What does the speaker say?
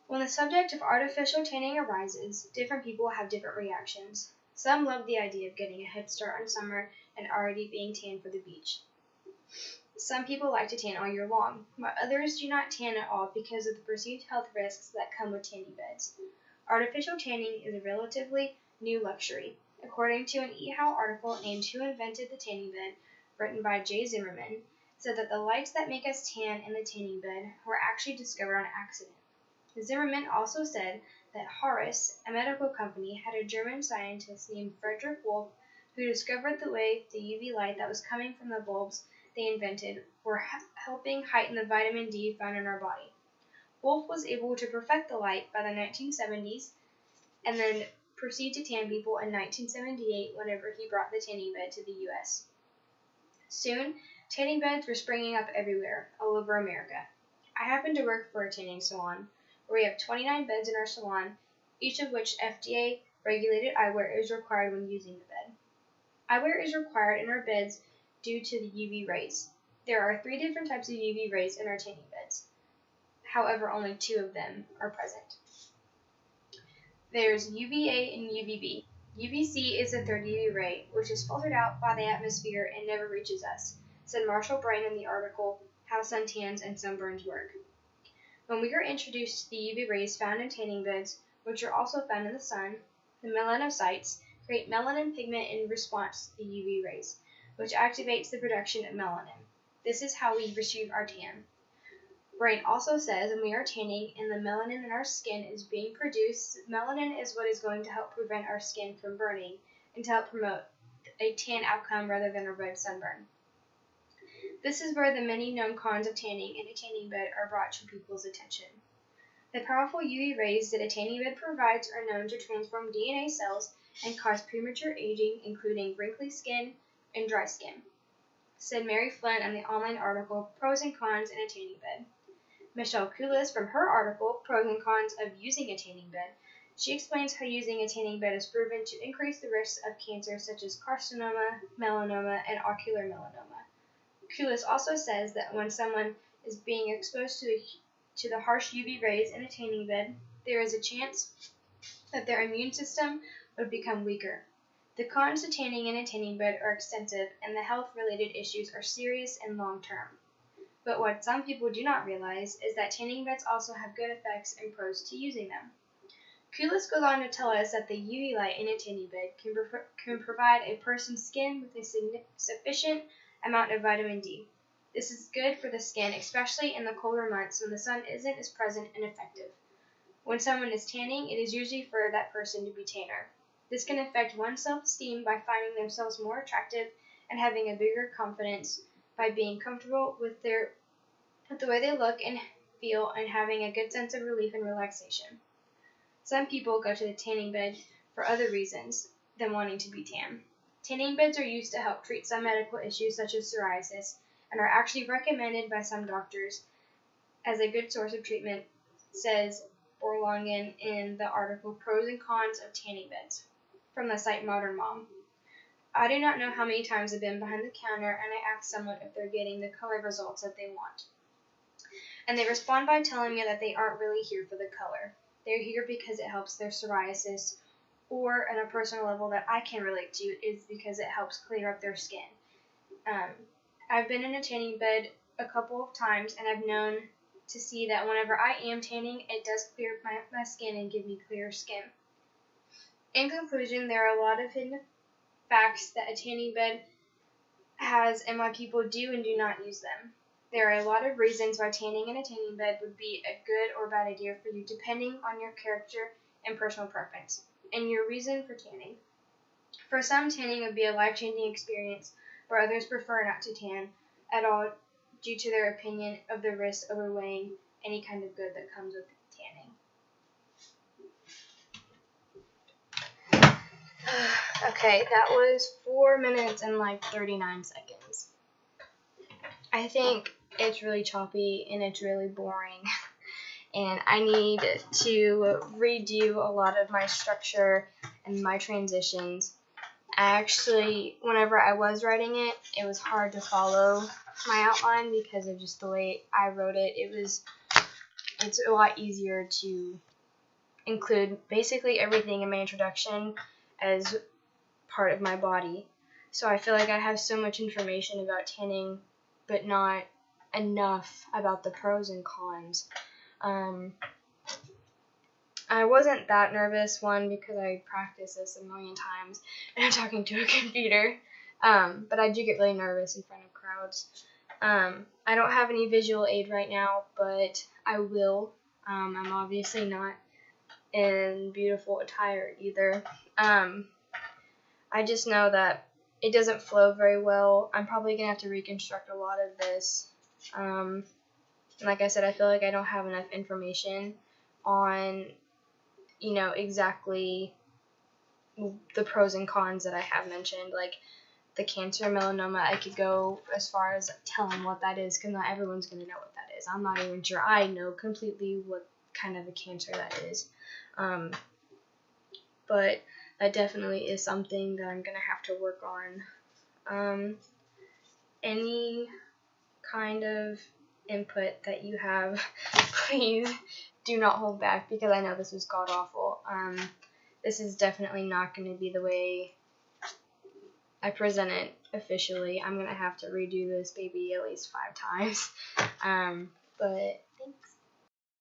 When the subject of artificial tanning arises, different people have different reactions. Some love the idea of getting a head start on summer and already being tan for the beach. Some people like to tan all year long, while others do not tan at all because of the perceived health risks that come with tanning beds. Artificial tanning is a relatively new luxury. According to an eHow article named Who Invented the Tanning Bed, written by Jay Zimmerman, said that the lights that make us tan in the tanning bed were actually discovered on accident. Zimmerman also said that Horus, a medical company, had a German scientist named Frederick Wolf who discovered the way the UV light that was coming from the bulbs they invented were helping heighten the vitamin D found in our body. Wolf was able to perfect the light by the 1970s and then proceed to tan people in 1978 whenever he brought the tanning bed to the U.S. Soon, tanning beds were springing up everywhere, all over America. I happen to work for a tanning salon, where we have 29 beds in our salon, each of which FDA-regulated eyewear is required when using the bed. Eyewear is required in our beds due to the UV rays. There are 3 different types of UV rays in our tanning beds. However, only 2 of them are present. There's UVA and UVB. UVC is a third UV ray, which is filtered out by the atmosphere and never reaches us, said Marshall Brain in the article, How Suntans and Sunburns Work. When we are introduced to the UV rays found in tanning beds, which are also found in the sun, the melanocytes create melanin pigment in response to the UV rays, which activates the production of melanin. This is how we receive our tan. Brain also says when we are tanning and the melanin in our skin is being produced, melanin is what is going to help prevent our skin from burning and to help promote a tan outcome rather than a red sunburn. This is where the many known cons of tanning in a tanning bed are brought to people's attention. The powerful UV rays that a tanning bed provides are known to transform DNA cells and cause premature aging, including wrinkly skin and dry skin, said Mary Flynn in the online article Pros and Cons in a Tanning Bed. Michelle Kulis, from her article Pros and Cons of Using a Tanning Bed, she explains how using a tanning bed is proven to increase the risks of cancer such as carcinoma, melanoma, and ocular melanoma. Kulis also says that when someone is being exposed to the harsh UV rays in a tanning bed, there is a chance that their immune system would become weaker. The cons to tanning in a tanning bed are extensive, and the health-related issues are serious and long-term. But what some people do not realize is that tanning beds also have good effects and pros to using them. Kulis goes on to tell us that the UV light in a tanning bed can provide a person's skin with a sufficient amount of vitamin D. This is good for the skin, especially in the colder months when the sun isn't as present and effective. When someone is tanning, it is usually for that person to be tanner. This can affect one's self-esteem by finding themselves more attractive and having a bigger confidence by being comfortable with the way they look and feel and having a good sense of relief and relaxation. Some people go to the tanning bed for other reasons than wanting to be tan. Tanning beds are used to help treat some medical issues such as psoriasis and are actually recommended by some doctors as a good source of treatment, says Borlongen in the article Pros and Cons of Tanning Beds from the site Modern Mom. I do not know how many times I've been behind the counter and I ask someone if they're getting the color results that they want. And they respond by telling me that they aren't really here for the color. They're here because it helps their psoriasis, or on a personal level that I can relate to is because it helps clear up their skin. I've been in a tanning bed a couple of times and I've known to see that whenever I am tanning, it does clear my skin and give me clear skin. In conclusion, there are a lot of hidden facts that a tanning bed has and why people do and do not use them. There are a lot of reasons why tanning in a tanning bed would be a good or bad idea for you depending on your character and personal preference, and your reason for tanning. For some, tanning would be a life-changing experience, where others prefer not to tan at all due to their opinion of the risks overweighing any kind of good that comes with tanning. Okay, that was 4 minutes and like 39 seconds. I think it's really choppy and it's really boring, and I need to redo a lot of my structure and my transitions. Whenever I was writing it, it was hard to follow my outline because of just the way I wrote it. It was it's a lot easier to include basically everything in my introduction as part of my body. So I feel like I have so much information about tanning, but not enough about the pros and cons. I wasn't that nervous, one, because I practiced this a million times, and I'm talking to a computer, but I do get really nervous in front of crowds. I don't have any visual aid right now, but I will. I'm obviously not in beautiful attire either. I just know that it doesn't flow very well. I'm probably going to have to reconstruct a lot of this. Like I said, I feel like I don't have enough information on, exactly the pros and cons that I have mentioned. Like the cancer melanoma, I could go as far as telling what that is, because not everyone's going to know what that is. I'm not even sure I know completely what kind of a cancer that is. But that definitely is something that I'm going to have to work on. Any kind of input that you have, please do not hold back, because I know this was god awful. This is definitely not going to be the way I present it officially. I'm going to have to redo this baby at least 5 times. But thanks.